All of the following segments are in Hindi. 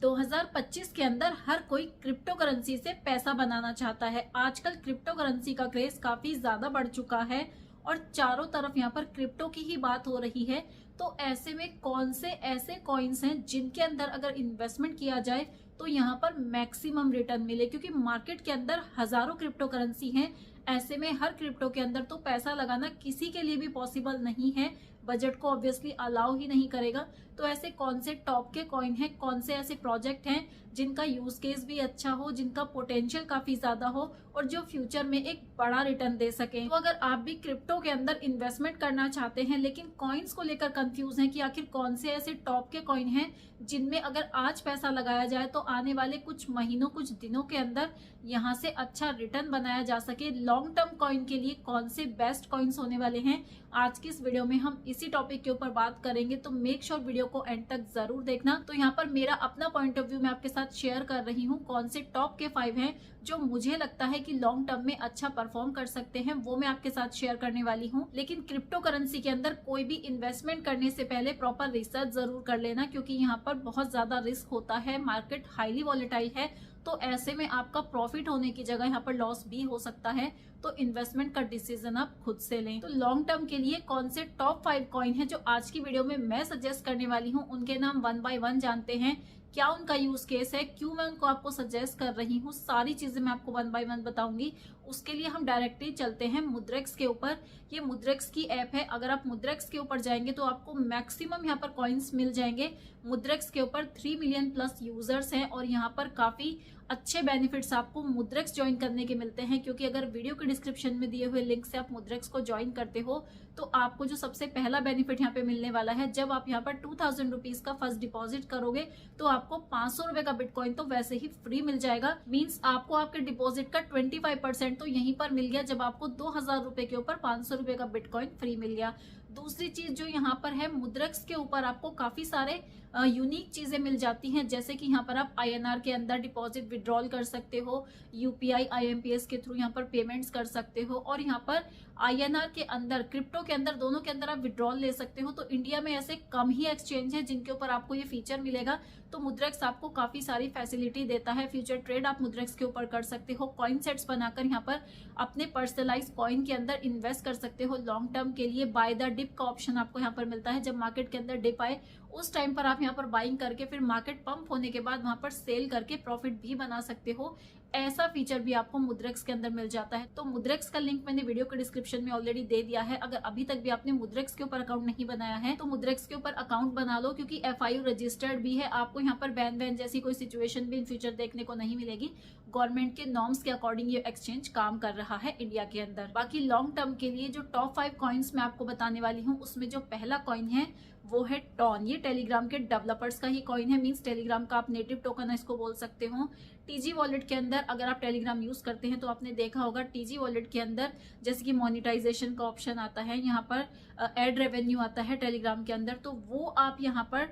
2025 के अंदर हर कोई क्रिप्टो करेंसी से पैसा बनाना चाहता है। आजकल क्रिप्टो करेंसी का क्रेज काफी ज्यादा बढ़ चुका है और चारों तरफ यहाँ पर क्रिप्टो की ही बात हो रही है। तो ऐसे में कौन से ऐसे कॉइन्स हैं जिनके अंदर अगर इन्वेस्टमेंट किया जाए तो यहाँ पर मैक्सिमम रिटर्न मिले, क्योंकि मार्केट के अंदर हजारों क्रिप्टो करेंसी हैं। ऐसे में हर क्रिप्टो के अंदर तो पैसा लगाना किसी के लिए भी पॉसिबल नहीं है, बजट को ऑब्वियसली अलाउ ही नहीं करेगा। तो ऐसे कौन से टॉप के कॉइन हैं, कौन से ऐसे प्रोजेक्ट हैं जिनका यूज केस भी अच्छा हो, जिनका पोटेंशियल काफी ज्यादा हो और जो फ्यूचर में एक बड़ा रिटर्न दे सके। तो अगर आप भी क्रिप्टो के अंदर इन्वेस्टमेंट करना चाहते हैं लेकिन कॉइन्स को लेकर कंफ्यूज हैं कि आखिर कौन से ऐसे टॉप के कॉइन हैं जिनमें अगर आज पैसा लगाया जाए तो आने वाले कुछ महीनों कुछ दिनों के अंदर यहाँ से अच्छा रिटर्न बनाया जा सके, लॉन्ग टर्म कॉइन के लिए कौन से बेस्ट कॉइन्स होने वाले हैं, आज की इस वीडियो में हम इसी टॉपिक के ऊपर बात करेंगे। तो मेक श्योर वीडियो को एंड तक जरूर देखना। तो यहाँ पर मेरा अपना पॉइंट ऑफ व्यू मैं आपके साथ शेयर कर रही हूँ, कौन से टॉप के 5 हैं जो मुझे लगता है कि लॉन्ग टर्म में अच्छा परफॉर्म कर सकते हैं, वो मैं आपके साथ शेयर करने वाली हूँ। लेकिन क्रिप्टो करेंसी के अंदर कोई भी इन्वेस्टमेंट करने से पहले प्रॉपर रिसर्च जरूर कर लेना, क्योंकि यहाँ पर बहुत ज्यादा रिस्क होता है, मार्केट हाईली वॉलेटाइल है। तो ऐसे में आपका प्रॉफिट होने की जगह यहाँ पर लॉस भी हो सकता है। तो इन्वेस्टमेंट का डिसीजन आप खुद से लें। तो लॉन्ग टर्म के लिए कौन से टॉप 5 कॉइन है जो आज की वीडियो में मैं सजेस्ट करने वाली हूँ, उनके नाम 1 बाय 1 जानते हैं। क्या उनका यूज केस है, क्यों मैं उनको आपको सजेस्ट कर रही हूँ, सारी चीजें मैं आपको 1 बाय 1 बताऊंगी। उसके लिए हम डायरेक्टली चलते हैं मुद्रेक्स के ऊपर। ये मुद्रेक्स की ऐप है। अगर आप मुद्रेक्स के ऊपर जाएंगे तो आपको मैक्सिमम यहाँ पर कॉइन्स मिल जाएंगे। मुद्रेक्स के ऊपर 3 मिलियन प्लस यूजर्स हैं और यहाँ पर काफी अच्छे बेनिफिट्स आपको मुद्रेक्स ज्वाइन करने के मिलते हैं, क्योंकि अगर वीडियो के डिस्क्रिप्शन में दिए हुए लिंक से आप मुद्रेक्स को ज्वाइन करते हो तो आपको जो सबसे पहला बेनिफिट यहाँ पे मिलने वाला है, जब आप यहाँ पर 2000 रुपीज का फर्स्ट डिपॉजिट करोगे तो आपको 500 रुपए का बिटकॉइन तो वैसे ही फ्री मिल जाएगा। मींस आपको आपके डिपॉजिट का 25% तो यहीं पर मिल गया, जब आपको 2000 रुपए के ऊपर 500 रुपए का बिटकॉइन फ्री मिल गया। दूसरी चीज जो यहाँ पर है, मुद्रेक्स के ऊपर आपको काफी सारे यूनिक चीजें मिल जाती हैं, जैसे कि यहाँ पर आप INR के अंदर डिपॉजिट विड्रॉल कर सकते हो, UPI IMPS के थ्रू यहाँ पर पेमेंट्स कर सकते हो और यहाँ पर INR के अंदर, क्रिप्टो के अंदर, दोनों के अंदर आप विड्रॉल ले सकते हो। तो इंडिया में ऐसे कम ही एक्सचेंज है जिनके ऊपर आपको ये फीचर मिलेगा। तो मुद्रेक्स आपको काफी सारी फैसिलिटी देता है। फ्यूचर ट्रेड आप मुद्रेक्स के ऊपर कर सकते हो, कॉइन सेट्स बनाकर यहाँ पर अपने पर्सनलाइज कॉइन के अंदर इन्वेस्ट कर सकते हो लॉन्ग टर्म के लिए। बाय द डिप का ऑप्शन आपको यहाँ पर मिलता है, जब मार्केट के अंदर डिप आए उस टाइम पर आप यहाँ पर बाइंग करके फिर मार्केट पंप होने के बाद वहां पर सेल करके प्रॉफिट भी बना सकते हो। ऐसा फीचर भी आपको मुद्रेक्स के अंदर मिल जाता है। तो मुद्रेक्स का लिंक मैंने वीडियो के डिस्क्रिप्शन में ऑलरेडी दे दिया है। अगर अभी तक भी आपने मुद्रेक्स के ऊपर अकाउंट नहीं बनाया है तो मुद्रेक्स के ऊपर अकाउंट बना लो, क्योंकि FIU रजिस्टर्ड भी है। आपको यहाँ पर बैन वैन जैसी कोई सिचुएशन भी इन फ्यूचर देखने को नहीं मिलेगी। गवर्नमेंट के नॉर्म्स के अकॉर्डिंग ये एक्सचेंज काम कर रहा है इंडिया के अंदर। बाकी लॉन्ग टर्म के लिए जो टॉप 5 कॉइन्स मैं आपको बताने वाली हूँ, उसमें जो पहला कॉइन है वो है टॉन। ये टेलीग्राम के डेवलपर्स का ही कॉइन है, मींस टेलीग्राम का आप नेटिव टोकन है इसको बोल सकते हो। TG वॉलेट के अंदर अगर आप टेलीग्राम यूज करते हैं तो आपने देखा होगा TG वॉलेट के अंदर जैसे कि मोनिटाइजेशन का ऑप्शन आता है, यहाँ पर एड रेवेन्यू आता है टेलीग्राम के अंदर, तो वो आप यहाँ पर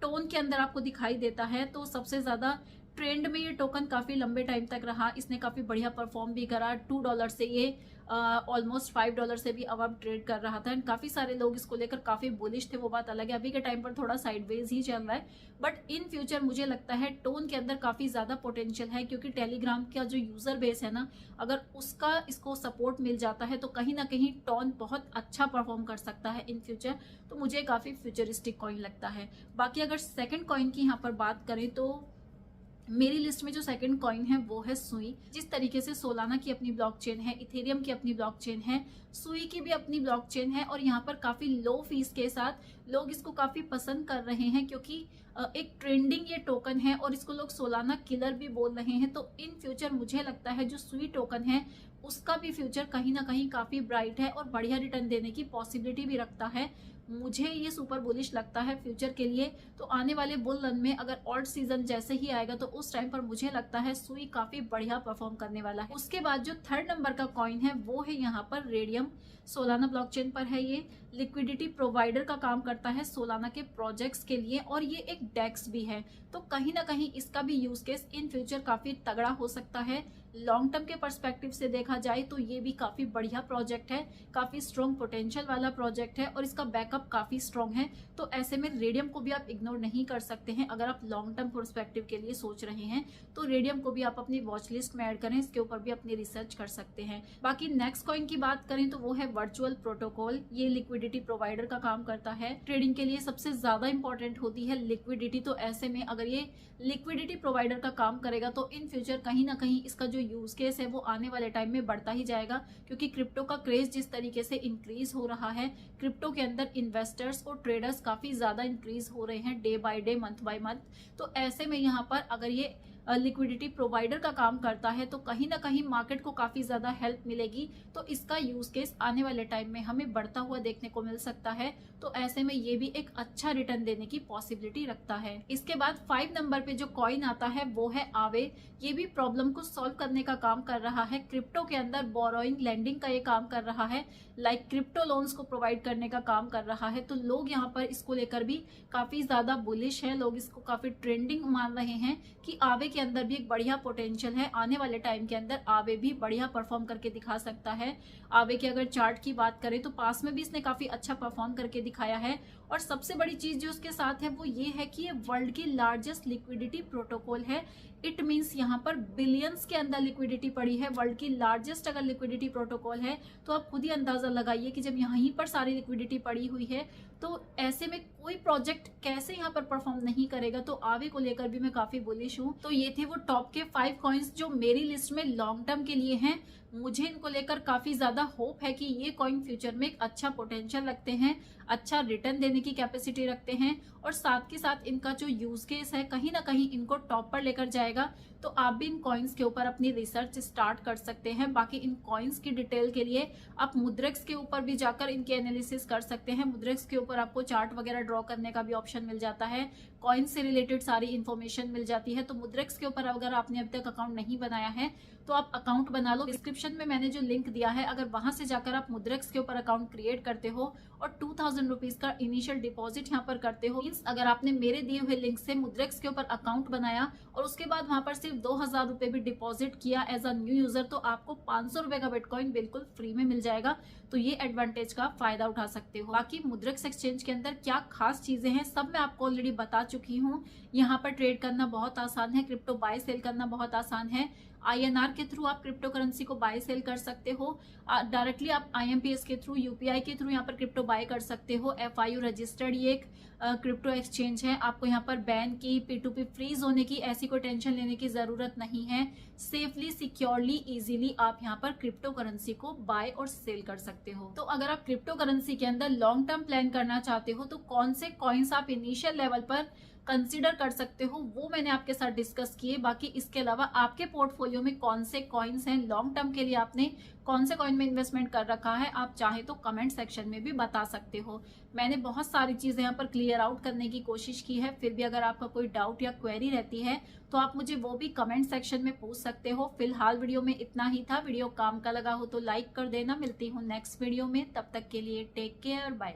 टोन के अंदर आपको दिखाई देता है। तो सबसे ज्यादा ट्रेंड में ये टोकन काफी लंबे टाइम तक रहा, इसने काफी बढ़िया परफॉर्म भी करा। $2 से ये ऑलमोस्ट $5 से भी अब ट्रेड कर रहा था एंड काफी सारे लोग इसको लेकर काफी बुलिश थे, वो बात अलग है। अभी के टाइम पर थोड़ा साइडवेज ही चल रहा है, बट इन फ्यूचर मुझे लगता है टोन के अंदर काफी ज्यादा पोटेंशियल है, क्योंकि टेलीग्राम का जो यूजर बेस है ना, अगर उसका इसको सपोर्ट मिल जाता है तो कहीं ना कहीं टोन बहुत अच्छा परफॉर्म कर सकता है इन फ्यूचर। तो मुझे काफी फ्यूचरिस्टिक कॉइन लगता है। बाकी अगर सेकेंड कॉइन की यहाँ पर बात करें तो मेरी लिस्ट में जो सेकंड कॉइन है वो है सुई। जिस तरीके से सोलाना की अपनी ब्लॉकचेन है, इथेरियम की अपनी ब्लॉकचेन है, सुई की भी अपनी ब्लॉकचेन है और यहाँ पर काफी लो फीस के साथ लोग इसको काफी पसंद कर रहे हैं, क्योंकि एक ट्रेंडिंग ये टोकन है और इसको लोग सोलाना किलर भी बोल रहे हैं। तो इन फ्यूचर मुझे लगता है जो सुई टोकन है उसका भी फ्यूचर कहीं ना कहीं काफी ब्राइट है और बढ़िया रिटर्न देने की पॉसिबिलिटी भी रखता है। मुझे ये सुपर बुलिश लगता है फ्यूचर के लिए। तो आने वाले बुल रन में अगर ऑल्ट सीजन जैसे ही आएगा तो उस टाइम पर मुझे लगता है सुई काफी बढ़िया परफॉर्म करने वाला है। उसके बाद जो थर्ड नंबर का कॉइन है वो है यहाँ पर रेडियम। सोलाना ब्लॉकचेन पर है, ये लिक्विडिटी प्रोवाइडर का काम करता है सोलाना के प्रोजेक्ट्स के लिए और ये एक डेक्स भी है। तो कहीं ना कहीं इसका भी यूज केस इन फ्यूचर काफी तगड़ा हो सकता है। लॉन्ग टर्म के पर्सपेक्टिव से देखा जाए तो ये भी काफी बढ़िया प्रोजेक्ट है, काफी स्ट्रॉन्ग पोटेंशियल वाला प्रोजेक्ट है और इसका बैकअप काफी स्ट्रॉन्ग है। तो ऐसे में रेडियम को भी आप इग्नोर नहीं कर सकते हैं। अगर आप लॉन्ग टर्म पर्सपेक्टिव के लिए सोच रहे हैं तो रेडियम को भी आप अपनी वॉच लिस्ट में ऐड करें, इसके ऊपर भी अपनी रिसर्च कर सकते हैं। बाकी नेक्स्ट कॉइन की बात करें तो वो है वर्चुअल प्रोटोकॉल। ये लिक्विडिटी प्रोवाइडर का काम करता है। ट्रेडिंग के लिए सबसे ज्यादा इंपॉर्टेंट होती है लिक्विडिटी। तो ऐसे में अगर ये लिक्विडिटी प्रोवाइडर का काम करेगा तो इन फ्यूचर कहीं ना कहीं इसका जो यूज केस है वो आने वाले टाइम में बढ़ता ही जाएगा, क्योंकि क्रिप्टो का क्रेज जिस तरीके से इंक्रीज हो रहा है, क्रिप्टो के अंदर इन्वेस्टर्स और ट्रेडर्स काफी ज्यादा इंक्रीज हो रहे हैं day by day, month by month. तो ऐसे में यहाँ पर अगर ये लिक्विडिटी प्रोवाइडर का काम करता है तो कहीं ना कहीं मार्केट को काफी ज्यादा हेल्प मिलेगी। तो इसका यूज केस आने वाले टाइम में हमें बढ़ता हुआ देखने को मिल सकता है। तो ऐसे में ये भी एक अच्छा रिटर्न देने की पॉसिबिलिटी रखता है। इसके बाद 5 नंबर पे जो कॉइन आता है वो है आवे। ये भी प्रॉब्लम को सॉल्व करने का काम कर रहा है। क्रिप्टो के अंदर बोरोइंग लैंडिंग का ये काम कर रहा है, लाइक क्रिप्टो लोन्स को प्रोवाइड करने का काम कर रहा है। तो लोग यहाँ पर इसको लेकर भी काफी ज्यादा बुलिश है, लोग इसको काफी ट्रेंडिंग मान रहे हैं कि आवे के अंदर भी एक बढ़िया पोटेंशियल है। आने वाले टाइम के अंदर आवे भी बढ़िया परफॉर्म करके दिखा सकता है। आवे की अगर चार्ट की बात करें तो पास में भी इसने काफी अच्छा परफॉर्म करके दिखाया है। और सबसे बड़ी चीज जो उसके साथ है वो ये है कि ये वर्ल्ड की लार्जेस्ट लिक्विडिटी प्रोटोकॉल है। इट मीन्स यहाँ पर बिलियंस के अंदर लिक्विडिटी पड़ी है। वर्ल्ड की लार्जेस्ट अगर लिक्विडिटी प्रोटोकॉल है तो आप खुद ही अंदाजा लगाइए कि जब यहीं पर सारी लिक्विडिटी पड़ी हुई है तो ऐसे में कोई प्रोजेक्ट कैसे यहाँ पर परफॉर्म नहीं करेगा। तो आवे को लेकर भी मैं काफी बुलिश हूँ। तो ये थे वो टॉप के 5 कॉइन्स जो मेरी लिस्ट में लॉन्ग टर्म के लिए हैं। मुझे इनको लेकर काफी ज्यादा होप है कि ये कॉइन फ्यूचर में एक अच्छा पोटेंशियल रखते हैं, अच्छा रिटर्न देने की कैपेसिटी रखते हैं और साथ के साथ इनका जो यूज केस है कहीं ना कहीं इनको टॉप पर लेकर जाएगा। तो आप भी इन कॉइन्स के ऊपर अपनी रिसर्च स्टार्ट कर सकते हैं। बाकी इन कॉइन्स की डिटेल के लिए आप मुद्रेक्स के ऊपर भी जाकर इनके एनालिसिस कर सकते हैं। मुद्रेक्स के ऊपर आपको चार्ट वगैरह ड्रॉ करने का भी ऑप्शन मिल जाता है, कॉइन से रिलेटेड सारी इन्फॉर्मेशन मिल जाती है। तो मुद्रेक्स के ऊपर अगर आपने अभी तक अकाउंट नहीं बनाया है तो आप अकाउंट बना लो। डिस्क्रिप्शन में मैंने जो लिंक दिया है, अगर वहां से जाकर आप मुद्रेक्स के ऊपर अकाउंट क्रिएट करते हो और 2000 रुपीज का इनिशियल डिपॉजिट यहाँ पर करते हो, मींस अगर आपने मेरे दिए हुए लिंक से मुद्रेक्स के ऊपर अकाउंट बनाया और उसके बाद वहां पर सिर्फ 2000 रुपए भी डिपॉजिट किया एज अ न्यू यूजर, तो आपको 500 रुपए का बिटकॉइन बिल्कुल फ्री में मिल जाएगा। तो ये एडवांटेज का फायदा उठा सकते हो। बाकी मुद्रेक्स एक्सचेंज के अंदर क्या खास चीजें हैं सब मैं आपको ऑलरेडी बता चुकी हूँ। यहाँ पर ट्रेड करना बहुत आसान है, क्रिप्टो बाय सेल करना बहुत आसान है। INR के थ्रू आप क्रिप्टो करेंसी को बाय सेल कर सकते हो। डायरेक्टली आप IMPS के थ्रू, UPI के थ्रू यहाँ पर क्रिप्टो बाय कर सकते हो। FIU रजिस्टर्ड ये एक क्रिप्टो एक्सचेंज है। आपको यहाँ पर बैन की, P2P फ्रीज होने की ऐसी कोई टेंशन लेने की जरूरत नहीं है। सेफली, सिक्योरली, इजीली आप यहाँ पर क्रिप्टो करेंसी को बाय और सेल कर सकते हो। तो अगर आप क्रिप्टो करेंसी के अंदर लॉन्ग टर्म प्लान करना चाहते हो तो कौन से कॉइन्स आप इनिशियल लेवल पर कंसीडर कर सकते हो वो मैंने आपके साथ डिस्कस किए। बाकी इसके अलावा आपके पोर्टफोलियो में कौन से कॉइन्स हैं, लॉन्ग टर्म के लिए आपने कौन से कॉइन में इन्वेस्टमेंट कर रखा है, आप चाहे तो कमेंट सेक्शन में भी बता सकते हो। मैंने बहुत सारी चीजें यहाँ पर क्लियर आउट करने की कोशिश की है। फिर भी अगर आपका कोई डाउट या क्वेरी रहती है तो आप मुझे वो भी कमेंट सेक्शन में पूछ सकते हो। फिलहाल वीडियो में इतना ही था। वीडियो काम का लगा हो तो लाइक कर देना। मिलती हूँ नेक्स्ट वीडियो में, तब तक के लिए टेक केयर, बाय।